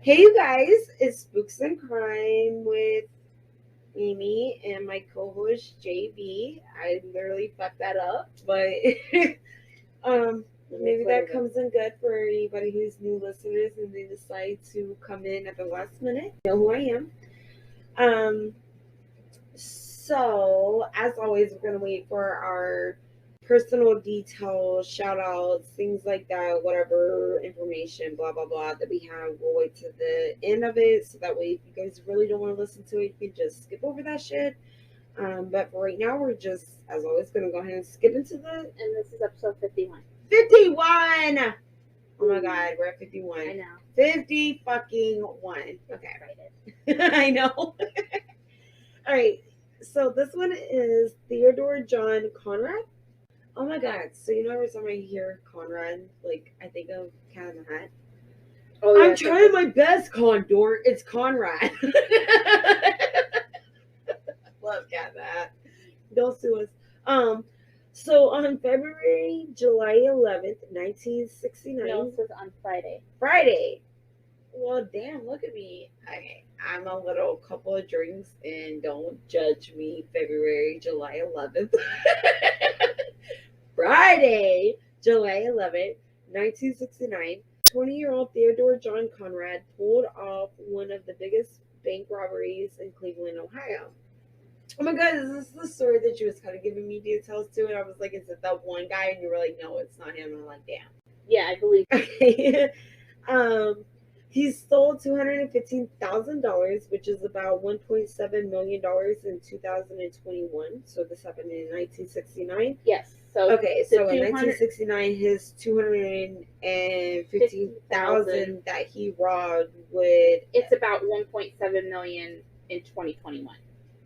Hey you guys, it's Spooks and Crime with Amy and my co-host JB. I literally fucked that up, but maybe that comes in good for anybody who's new listeners and they decide to come in at the last minute. You know who I am. So as always, we're gonna wait for our personal details, shout outs, things like that, whatever information, blah blah blah that we have. We'll wait to the end of it so that way if you guys really don't want to listen to it, you can just skip over that shit. But for right now, we're just, as always, gonna go ahead and skip into the. And this is episode 51. 51! Oh my god, we're at 51. I know. 50 fucking 1. Okay. I know. All right. So this one is Theodore John Conrad. Oh my god. So you know every time I hear Conrad, like I think of Cat in the Hat. Oh, yeah, I'm trying my best, Condor. It's Conrad. Love Cat in the Hat. Don't sue us. So on July 11th, 1969. No, it says on Friday. Friday. Well, damn, look at me. Okay, I'm a little couple of drinks and don't judge me. July 11th. Friday, July 11th, 1969. 20-year-old Theodore John Conrad pulled off one of the biggest bank robberies in Cleveland, Ohio. Oh my god, is this the story that you was kind of giving me details to? And I was like, is it that one guy? And you were like, no, it's not him. And I'm like, damn. Yeah, I believe. Okay. He stole $215,000, which is about $1.7 million in 2021. So this happened in 1969. Yes. So okay, so in 1969, his $215,000 that he robbed would. It's about $1.7 million in 2021.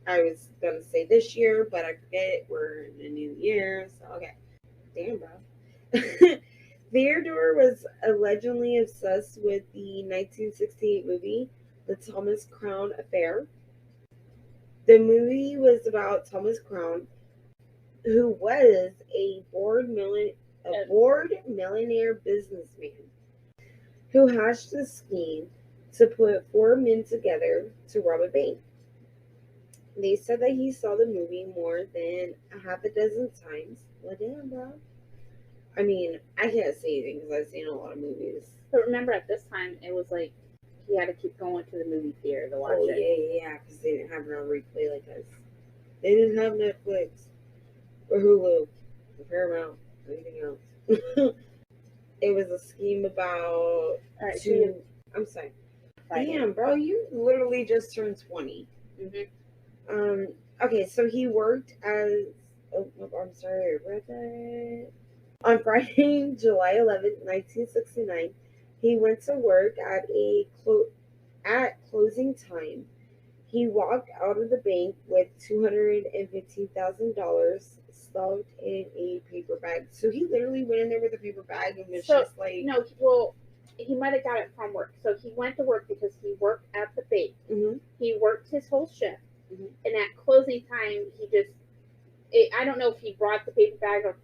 I was gonna say this year, but I forget we're in the new year. So okay, damn, bro. Theodore was allegedly obsessed with the 1968 movie, The Thomas Crown Affair. The movie was about Thomas Crown, who was a bored millionaire businessman who hatched a scheme to put 4 men together to rob a bank. They said that he saw the movie more than a half a dozen times. Well, damn, bro. I mean, I can't say anything because I've seen a lot of movies. But remember, at this time, it was like he had to keep going to the movie theater to watch it. Yeah, because they didn't have it on replay like us. They didn't have Netflix or Hulu or Paramount or anything else. It was a scheme about I'm sorry. Damn, bro, you literally just turned 20. Mm-hmm. Okay, so he worked as. Oh, I'm sorry, I read that. On Friday, July 11th, 1969, he went to work at closing time. He walked out of the bank with $215,000 stuffed in a paper bag. So he literally went in there with a paper bag and was just like... No, well, he might have got it from work. So he went to work because he worked at the bank. Mm-hmm. He worked his whole shift. Mm-hmm. And at closing time, I don't know if he brought the paper bag or...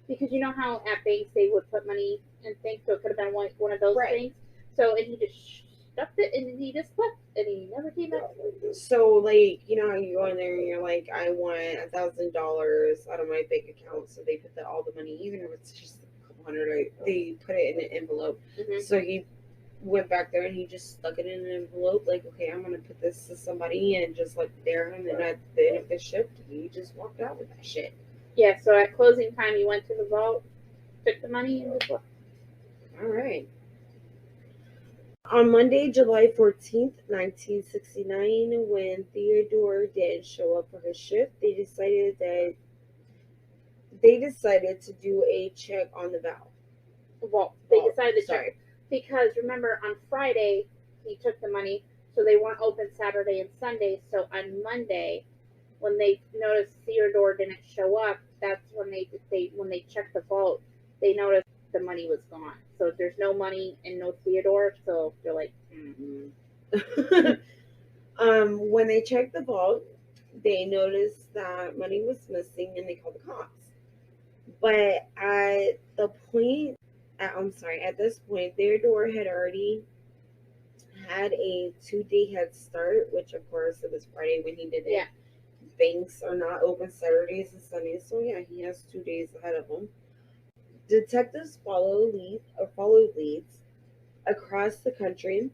Because you know how at banks they would put money and things, so it could have been one of those things. So, and he just stuffed it and he just left and he never came back. So, like, you know how you go in there and you're like, I want $1,000 out of my bank account. So they put all the money, even if it's just a couple hundred, they put it in an envelope. Mm-hmm. So he went back there and he just stuck it in an envelope. Like, okay, I'm going to put this to somebody and just like there. And then at the end of his shift, he just walked out with that shit. Yeah, so at closing time, he went to the vault, took the money, and just left. All right. On Monday, July 14th, 1969, when Theodore didn't show up for his shift, they decided to do a check on the vault. Well, they decided to check. Because remember, on Friday, he took the money, so they weren't open Saturday and Sunday. So on Monday, when they noticed Theodore didn't show up, that's when they checked the vault. They noticed the money was gone. So there's no money and no Theodore. So they're like, when they checked the vault, they noticed that money was missing and they called the cops. But at this point, Theodore had already had a 2-day head start, which of course it was Friday when he did it. Yeah. Banks are not open Saturdays and Sundays, so yeah, he has 2 days ahead of him. Detectives followed leads across the country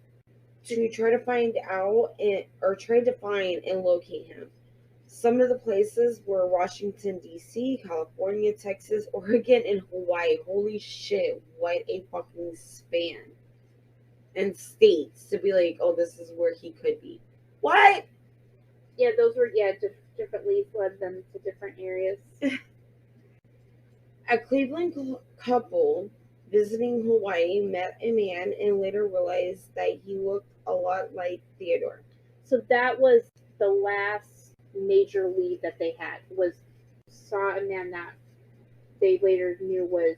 to try to find and locate him. Some of the places were Washington, D.C., California, Texas, Oregon, and Hawaii. Holy shit, what a fucking span. And states to be like, oh, this is where he could be. What? Yeah, those were, different leads led them to different areas. A Cleveland couple visiting Hawaii met a man and later realized that he looked a lot like Theodore. So that was the last major lead that they had, was saw a man that they later knew was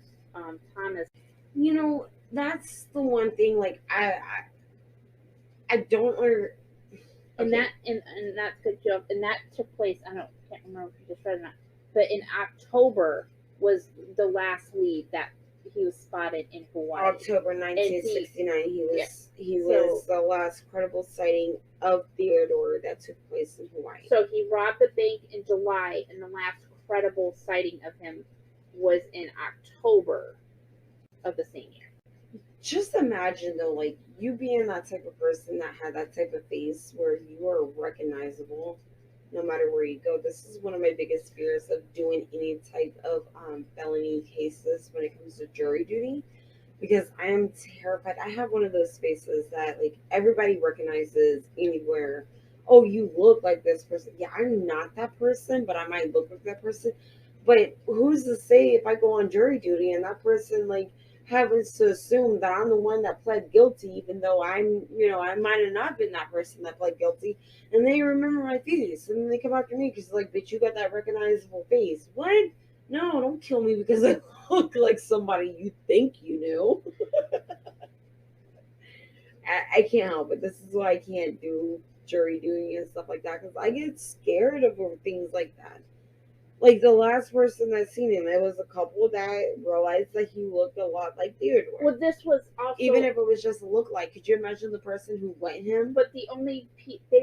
Thomas. You know, that's the one thing, like, I don't under. And that and that's a good joke. And that took place, can't remember if you just read or not, but in October was the last lead that he was spotted in Hawaii. October 1969. He was the last credible sighting of Theodore that took place in Hawaii. So he robbed the bank in July, and the last credible sighting of him was in October of the same year. Just imagine though, like, you being that type of person that had that type of face where you are recognizable no matter where you go. This is one of my biggest fears of doing any type of felony cases when it comes to jury duty, because I am terrified. I have one of those faces that, like, everybody recognizes anywhere. Oh, you look like this person. Yeah, I'm not that person, but I might look like that person. But who's to say if I go on jury duty and that person, like, happens to assume that I'm the one that pled guilty, even though I might have not been that person that pled guilty, and they remember my face, and then they come after me because, like, bitch, you got that recognizable face. What? No, don't kill me because I look like somebody you think you knew. I can't help it. This is why I can't do jury duty and stuff like that, because I get scared of things like that. Like, the last person that seen him, it was a couple that realized that he looked a lot like Theodore. Well, this was also, even if it was just a look-like. Could you imagine the person who went him? But they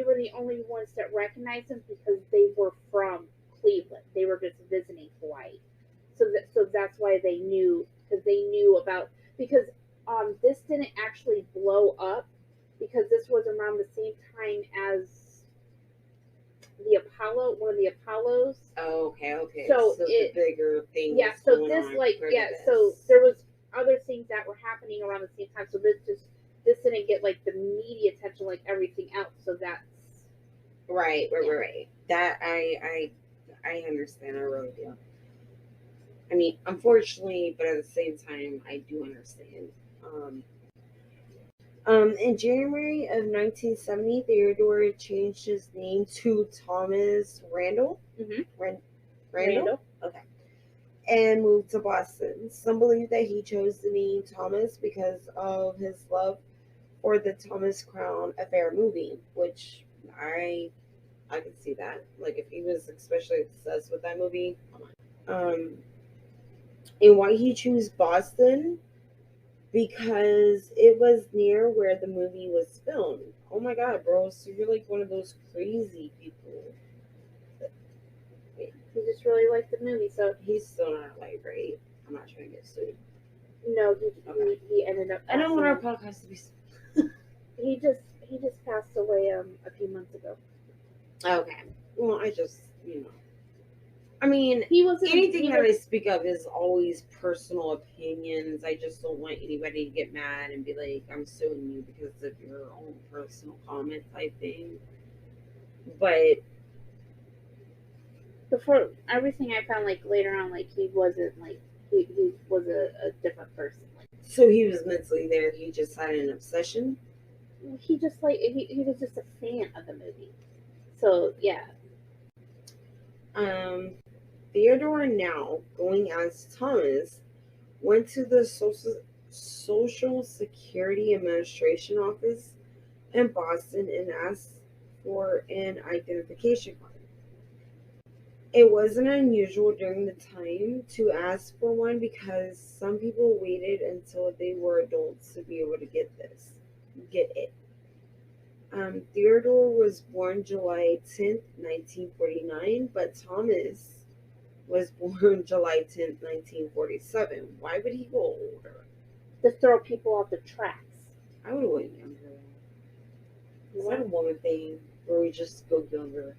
were the only ones that recognized him because they were from Cleveland. They were just visiting Hawaii, so that's why they knew, because they knew about, because this didn't actually blow up because this was around the same time as one of the Apollos. Oh, okay. So the bigger thing. Yeah. So this, so there was other things that were happening around the same time. So this didn't get, like, the media attention like everything else. So that's right. That I understand. I really do. I mean, unfortunately, but at the same time, I do understand. In January of 1970, Theodore changed his name to Thomas Randle. Mm-hmm. Randle? Okay. And moved to Boston. Some believe that he chose the name Thomas because of his love for the Thomas Crown Affair movie, which I can see that. Like, if he was especially obsessed with that movie, come on. And why he chose Boston? Because it was near where the movie was filmed. Oh my god, bro. So you're like one of those crazy people. He just really liked the movie, so he's still not like great. I'm not trying to get sued. No, he ended up. I don't want our podcast to be sued. He just passed away a few months ago. Okay. Well, I mean, anything that I speak of is always personal opinions. I just don't want anybody to get mad and be like, I'm suing you because of your own personal comment type thing. But before everything I found, like, later on, like, he wasn't, like, he was a different person. Like, so he was mentally there. He just had an obsession. He just, like, he was just a fan of the movie. So yeah. Theodore, now going as Thomas, went to the Social Security Administration office in Boston and asked for an identification card. It wasn't unusual during the time to ask for one because some people waited until they were adults to be able to get it. Theodore was born July 10th, 1949, but Thomas was born July 10th, 1947. Why would he go older? To throw people off the tracks. I would have went younger. Is that a woman thing where we just go younger?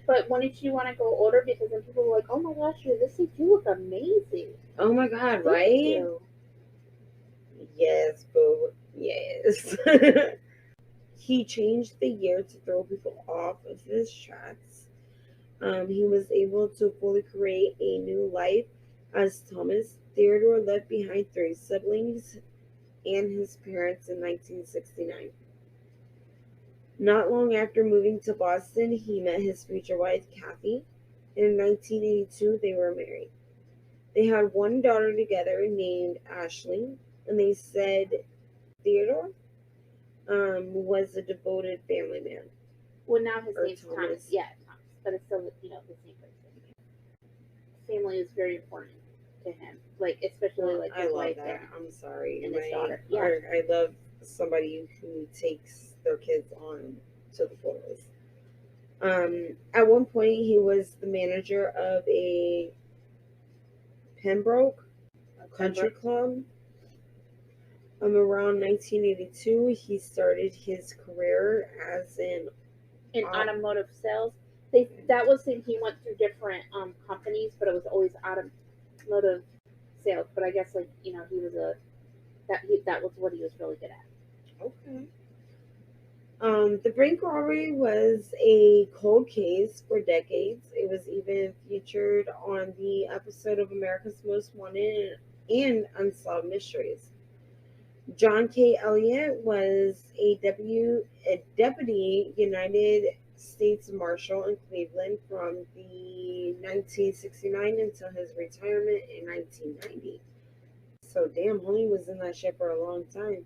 But wouldn't you want to go older? Because then people were like, oh my gosh, this you look amazing. Oh my God, right? You. Yes, boo. Yes. He changed the year to throw people off of his tracks. He was able to fully create a new life as Thomas. Theodore left behind 3 siblings and his parents in 1969. Not long after moving to Boston, he met his future wife, Kathy. In 1982, they were married. They had 1 daughter together named Ashley, and they said Theodore was a devoted family man. Well, now his name's Thomas. Yeah, Thomas. But it's still, the same person. Family is very important to him. Like, especially, like, his wife there. I'm sorry. And his daughter. Yeah. I love somebody who takes their kids on to the fullest. At one point, he was the manager of a Pembroke country club. Around 1982, he started his career as in automotive sales. That was he went through different companies, but it was always automotive sales. But I guess he was that was what he was really good at. Okay. The bank robbery was a cold case for decades. It was even featured on the episode of America's Most Wanted and Unsolved Mysteries. John K. Elliott was a deputy United States Marshal in Cleveland from the 1969 until his retirement in 1990. So damn, homie was in that shit for a long time.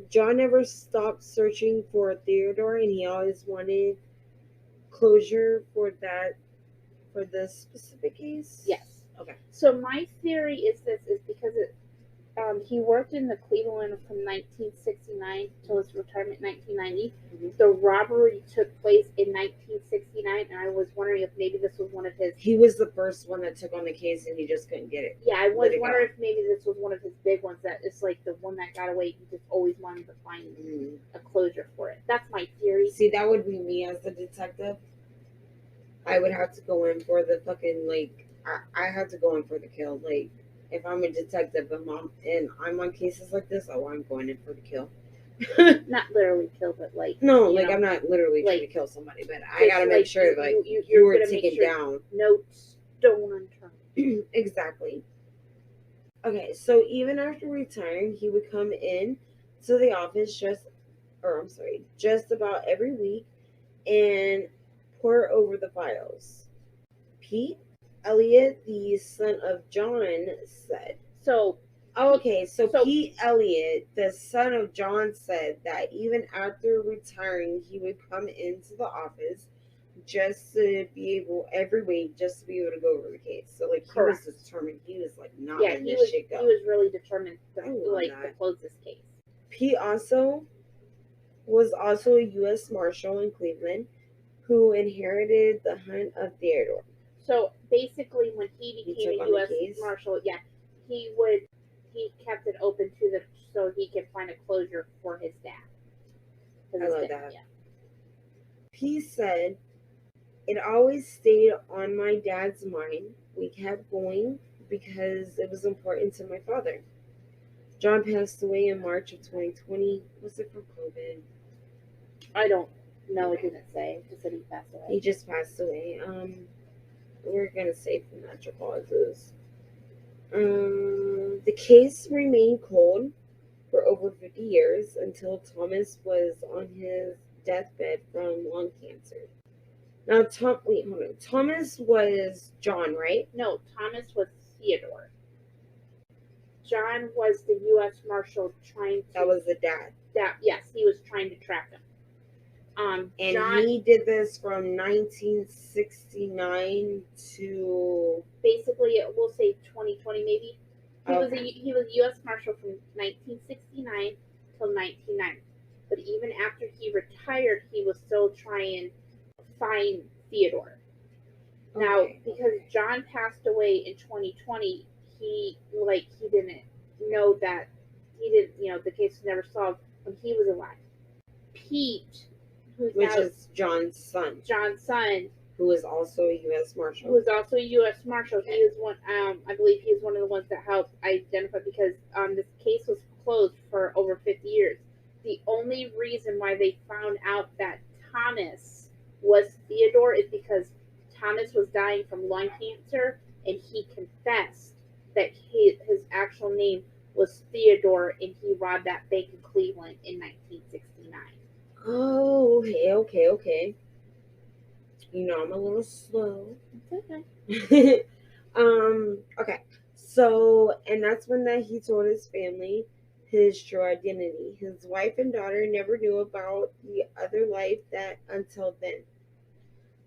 John never stopped searching for Theodore, and he always wanted closure for this specific case. Yes. Okay. So my theory is because he worked in the Cleveland from 1969 till his retirement in 1990. Mm-hmm. The robbery took place in 1969, and I was wondering if maybe this was one of his... He was the first one that took on the case, and he just couldn't get it. Yeah, I was wondering if maybe this was one of his big ones that is like the one that got away. He just always wanted to find a closure for it. That's my theory. See, that would be me as the detective. I would have to go in for the fucking, I have to go in for the kill. Like, if I'm a detective and I'm on cases like this, I'm going in for the kill. Not literally kill, but no, I'm not literally trying to kill somebody, but I gotta make sure you were taken down. No stone unturned. Exactly. Okay, so even after retiring, he would come in to the office just about every week and pour over the files. Pete Elliott, the son of John, said. Pete Elliott, the son of John, said that even after retiring, he would come into the office just to be able to go over the case. So he was determined. He was not letting this shit go. He was really determined to close this case. Pete was also a U.S. Marshal in Cleveland who inherited the hunt of Theodore. So basically, when he became a U.S. Marshal, he kept it open so he could find a closure for his dad. I love that. Yeah. He said, "It always stayed on my dad's mind. We kept going because it was important to my father." John passed away in March of 2020. Was it from COVID? I don't know. It didn't say. It just said he passed away. He just passed away. We're gonna say from natural causes. The case remained cold for over 50 years until Thomas was on his deathbed from lung cancer. Now, Thomas was John, right? No, Thomas was Theodore. John was the U.S. Marshal trying to... That was the dad. Yes, he was trying to track him. And John, he did this from 1969 to... Basically, we'll say 2020 maybe. He was U.S. Marshal from 1969 until 1990. But even after he retired, he was still trying to find Theodore. Now, because John passed away in 2020, he didn't know that the case was never solved when he was alive. Pete, which is John's son, who is also a U.S. Marshal. He was one. I believe he was one of the ones that helped identify, because this case was closed for over 50 years. The only reason why they found out that Thomas was Theodore is because Thomas was dying from lung cancer, and he confessed that his actual name was Theodore, and he robbed that bank in Cleveland in 1969. Oh, okay. I'm a little slow. It's okay. Okay. So, and that's when he told his family his true identity. His wife and daughter never knew about the other life until then.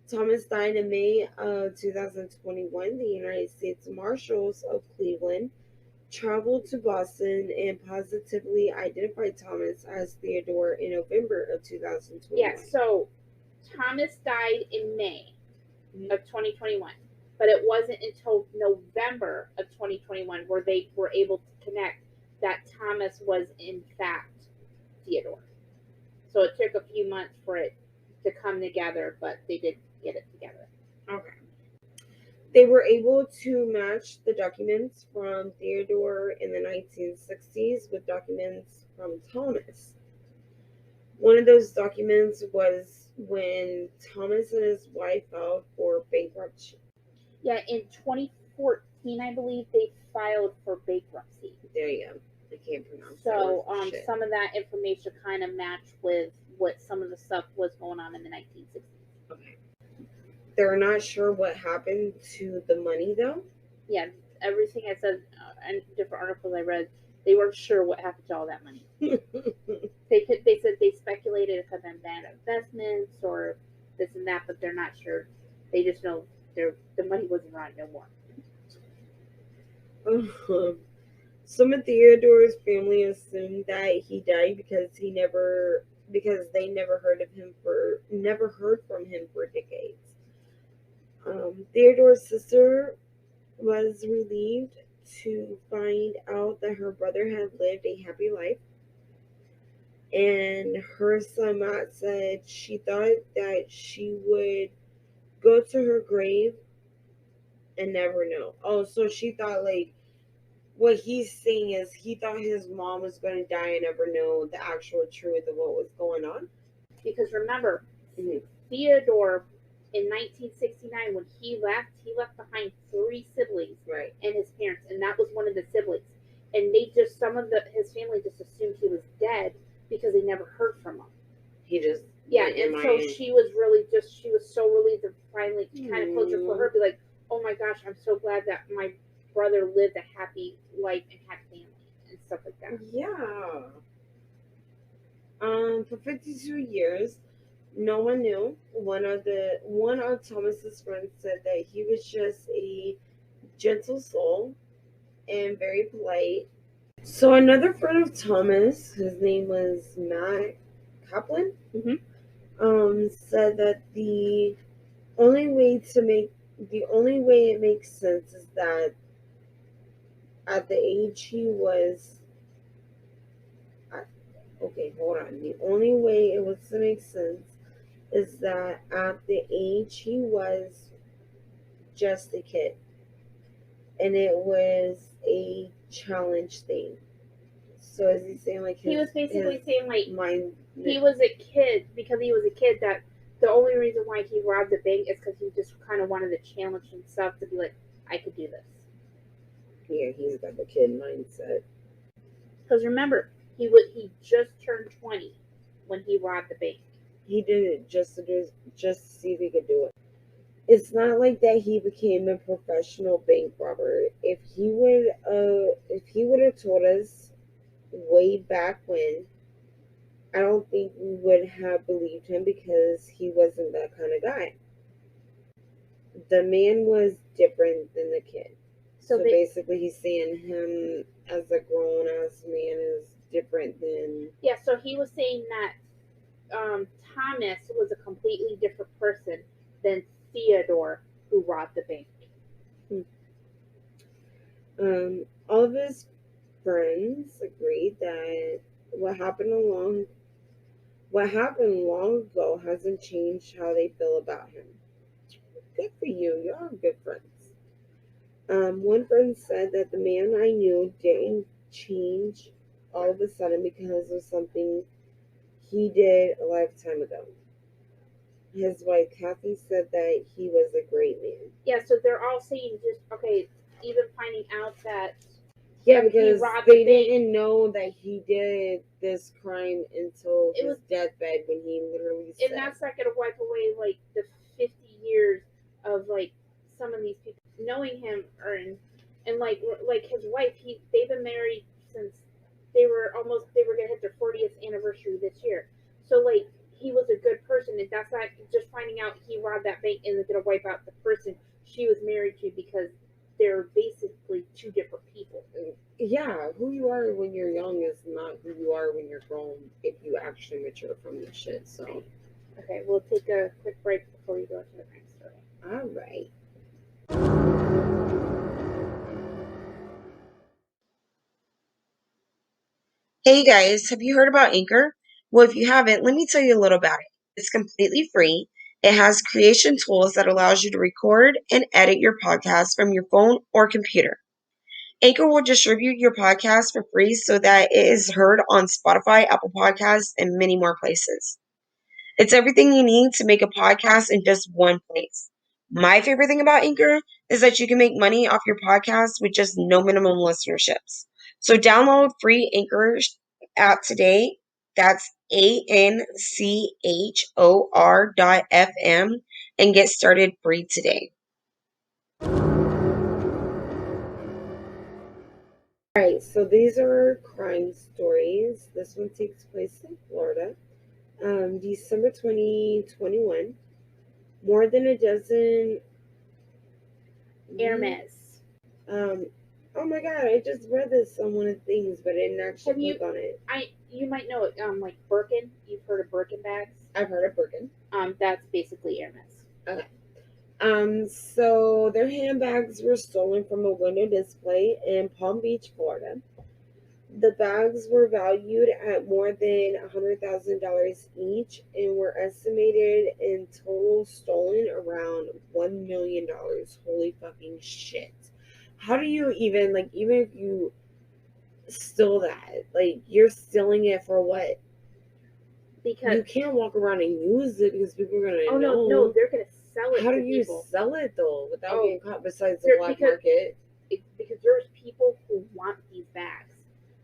Thomas died in May of 2021. The United States Marshals of Cleveland traveled to Boston and positively identified Thomas as Theodore in November of 2021. Yeah, so Thomas died in May of 2021, but it wasn't until November of 2021 where they were able to connect that Thomas was in fact Theodore. So it took a few months for it to come together, but they did get it together. Okay. They were able to match the documents from Theodore in the 1960s with documents from Thomas. One of those documents was when Thomas and his wife filed for bankruptcy. Yeah, in 2014, I believe they filed for bankruptcy. There you go. I can't pronounce so some of that information kind of matched with what some of the stuff was going on in the 1960s. Okay. They're not sure what happened to the money, though. Yeah, everything I said and different articles I read, they weren't sure what happened to all that money. They said they speculated it had been bad investments or this and that, but they're not sure. They just know the money wasn't right no more. Some of Theodore's family assumed that he died because they never heard from him for decades. Theodore's sister was relieved to find out that her brother had lived a happy life. And her son Matt said she thought that she would go to her grave and never know. Oh, so she thought, what he's saying is he thought his mom was going to die and never know the actual truth of what was going on. Because remember, Theodore, in 1969, when he left behind 3 siblings, right, and his parents, and that was one of the siblings. And his family just assumed he was dead because they never heard from him. And so she was so relieved to finally kind of closure for her, be like, oh my gosh, I'm so glad that my brother lived a happy life and had family and stuff like that. Yeah. For 52 years, no one knew. One of Thomas's friends said that he was just a gentle soul and very polite. So another friend of Thomas, his name was Matt Kaplan, said that the only way it makes sense is that at the age he was. The only way it was to make sense is that at the age he was just a kid, and it was a challenge thing. So is he saying he was basically saying he was a kid because he was a kid that the only reason why he robbed the bank is because he just kind of wanted to challenge himself to be like, I could do this. Yeah, he's got the kid mindset. Because remember, he just turned 20 when he robbed the bank. He did it just to see if he could do it. It's not like that he became a professional bank robber. If he would have told us way back when, I don't think we would have believed him because he wasn't that kind of guy. The man was different than the kid. So basically he's saying him as a grown-ass man is different than... Yeah, so he was saying that Thomas was a completely different person than Theodore, who robbed the bank. All of his friends agreed that what happened long ago hasn't changed how they feel about him. Good for you. Y'all are good friends. One friend said that the man I knew didn't change all of a sudden because of something he did a lifetime ago. His wife Kathy said that he was a great man. Yeah, so they're all saying just even finding out that because they didn't know that he did this crime until his deathbed when he literally said. And that's not gonna wipe away like the 50 years of like some of these people knowing him, and like his wife. They've been married since they were gonna hit their 40th anniversary this year. So like he was a good person, and that's not just finding out he robbed that bank and gonna wipe out the person she was married to, because they're basically two different people. Yeah, who you are when you're young is not who you are when you're grown if you actually mature from this shit. So, okay, we'll take a quick break before we go to the next story. All right. Hey guys, have you heard about Anchor? Well, if you haven't, let me tell you a little about it. It's completely free. It has creation tools that allows you to record and edit your podcast from your phone or computer. Anchor will distribute your podcast for free so that it is heard on Spotify, Apple Podcasts, and many more places. It's everything you need to make a podcast in just one place. My favorite thing about Anchor is that you can make money off your podcast with just no minimum listenerships. So download free Anchor app today. That's ANCHOR.FM and get started free today. Alright, so these are crime stories. This one takes place in Florida. December 2021. More than a dozen... Hermes. Oh my god, I just read this on one of the things, but I didn't actually click on it. You might know it, like Birkin. You've heard of Birkin bags? I've heard of Birkin. That's basically Hermes. Okay. So their handbags were stolen from a window display in Palm Beach, Florida. The bags were valued at more than $100,000 each and were estimated in total stolen around $1 million. Holy fucking shit. How do you even if you steal that, you're stealing it for what? Because you can't walk around and use it because people are going to know. No, they're going to sell it. How do you sell it though without getting caught besides the black market? Because there's people who want these bags.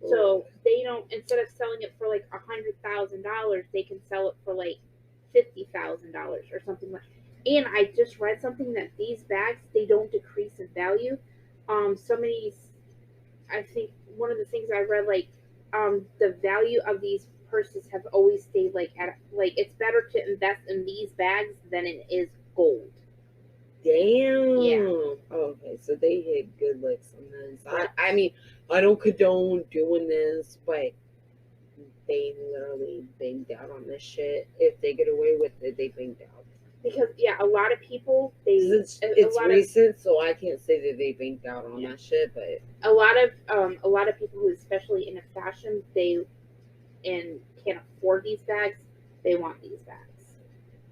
So they don't, instead of selling it for like $100,000, they can sell it for like $50,000 or something like. And I just read something that these bags, they don't decrease in value. Some of these, I think one of the things I read, the value of these purses have always stayed it's better to invest in these bags than it is gold. Damn. Yeah. Oh, okay, so they hit good licks on this. I mean, I don't condone doing this, but they literally banged out on this shit. If they get away with it, they banged out. Because a lot of people it's recent, so I can't say that they banged out on that shit. But a lot of people who, especially in a fashion, and can't afford these bags, they want these bags.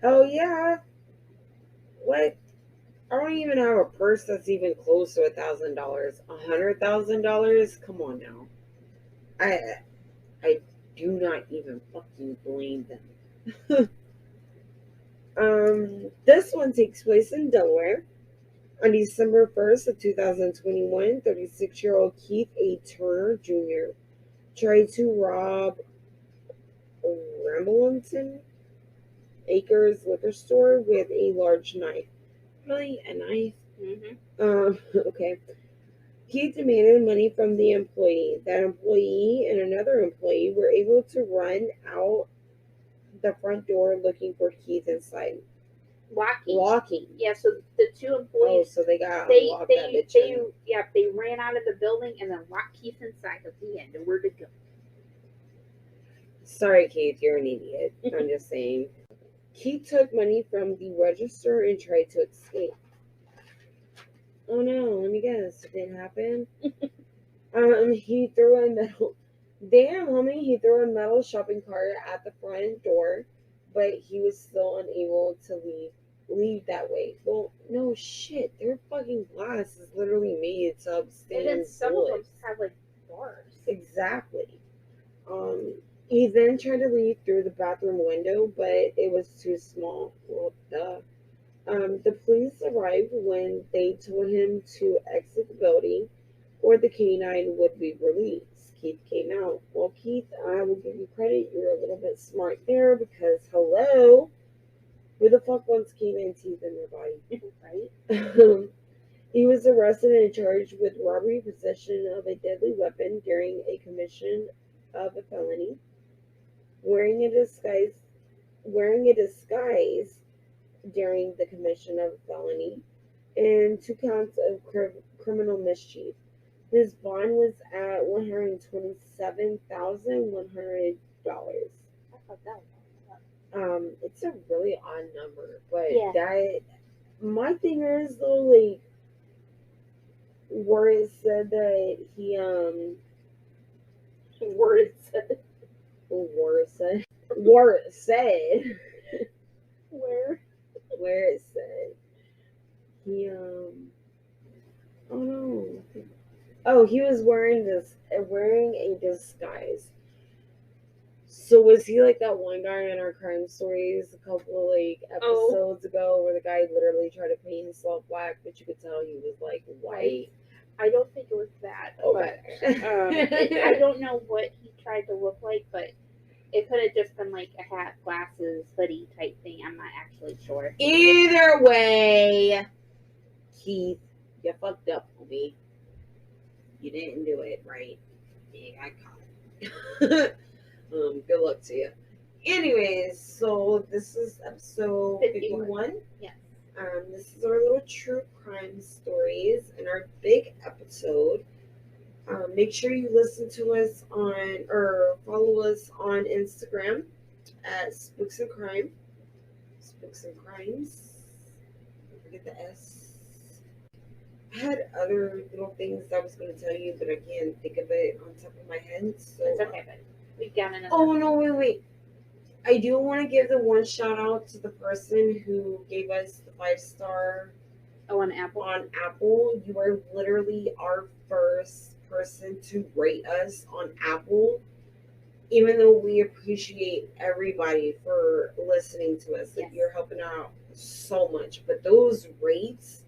Oh yeah. What? I don't even have a purse that's even close to $1,000. $100,000? Come on now. I do not even fucking blame them. This one takes place in Delaware. On December 1st of 2021, 36-year-old Keith A. Turner Jr. tried to rob Rambleton Acres liquor store with a large knife. Really? A knife? Mm-hmm. Okay. Keith demanded money from the employee. That employee and another employee were able to run out the front door looking for Keith inside. Locking. Yeah, so the two employees. Oh, so they got locked that bitch in. They ran out of the building and then locked Keith inside at the end, and where to go. Sorry, Keith, you're an idiot. I'm just saying. Keith took money from the register and tried to escape. Oh no, let me guess. It didn't happen? He threw a metal. Damn, homie, he threw a metal shopping cart at the front door, but he was still unable to leave that way. Well, no shit. Their fucking glass is literally made to And then withstand some of them bullets. have like bars. Exactly. He then tried to leave through the bathroom window, but it was too small. Well, duh. The police arrived when they told him to exit the building or the canine would be released. Keith came out. Well, Keith, I will give you credit. You're a little bit smart there because, hello, who the fuck wants canine teeth in their body, right? He was arrested and charged with robbery, possession of a deadly weapon during a commission of a felony, wearing a disguise during the commission of a felony, and 2 counts of criminal mischief. His bond was at $127,100. It's a really odd number, but Yeah. that my thing is though, like where it said that he where it said where it said he oh no. Oh, he was wearing a disguise. So was he like that one guy in our crime stories a couple of like episodes ago where the guy literally tried to paint himself black, but you could tell he was like white? I don't think it was that, Okay. but I don't know what he tried to look like, but it could have just been like a hat, glasses, hoodie type thing. I'm not actually sure. Either way, Keith, you fucked up, homie. You didn't do it right. You got caught. Good luck to you. Anyways, so this is episode 51. Yes. This is our little true crime stories and our big episode. Make sure you listen to us or follow us on Instagram at Spooks and Crime. Spooks and Crimes. Don't forget the S. I had other little things I was going to tell you, but I can't think of it on top of my head. So it's okay, but we got another. Oh no! Wait. I do want to give the one shout out to the person who gave us the 5-star. Oh, on Apple. On Apple, you are literally our first person to rate us on Apple. Even though we appreciate everybody for listening to us, like you're helping out so much, but those rates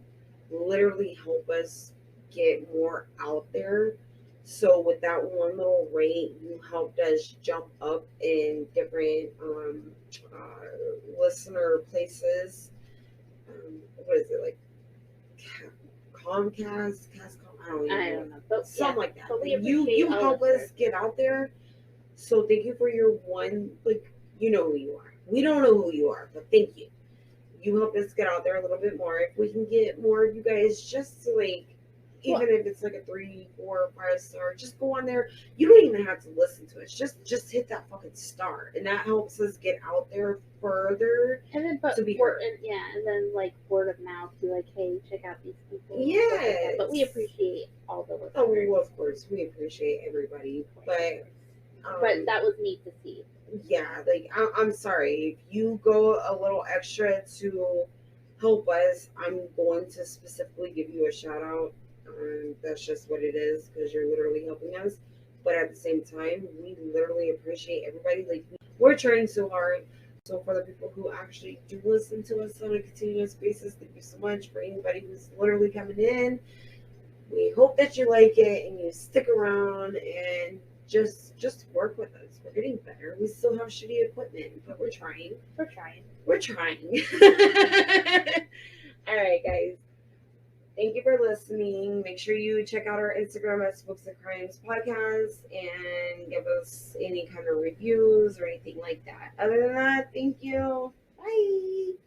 literally help us get more out there. So with that one little rate, you helped us jump up in different listener places. What is it, like Comcast? I don't know. But something like that. But you help us get out there. So thank you for your one, like, you know who you are. We don't know who you are, but thank you. You help us get out there a little bit more. If we can get more of you guys just to like, even if it's like a 3, 4, 5-star, just go on there. You don't even have to listen to us. Just hit that fucking star, and that helps us get out there further. And then, and then like word of mouth, be like, hey, check out these people. Yeah, but we appreciate all the listeners. Oh, well, of course, we appreciate everybody, but that was neat to see. Yeah, like I'm sorry if you go a little extra to help us. I'm going to specifically give you a shout out. That's just what it is because you're literally helping us. But at the same time, we literally appreciate everybody. Like we're trying so hard. So for the people who actually do listen to us on a continuous basis, thank you so much. For anybody who's literally coming in, we hope that you like it and you stick around and just work with us. We're getting better. We still have shitty equipment, but we're trying. We're trying. All right, guys. Thank you for listening. Make sure you check out our Instagram at Spooks and Crimes Podcast and give us any kind of reviews or anything like that. Other than that, thank you. Bye.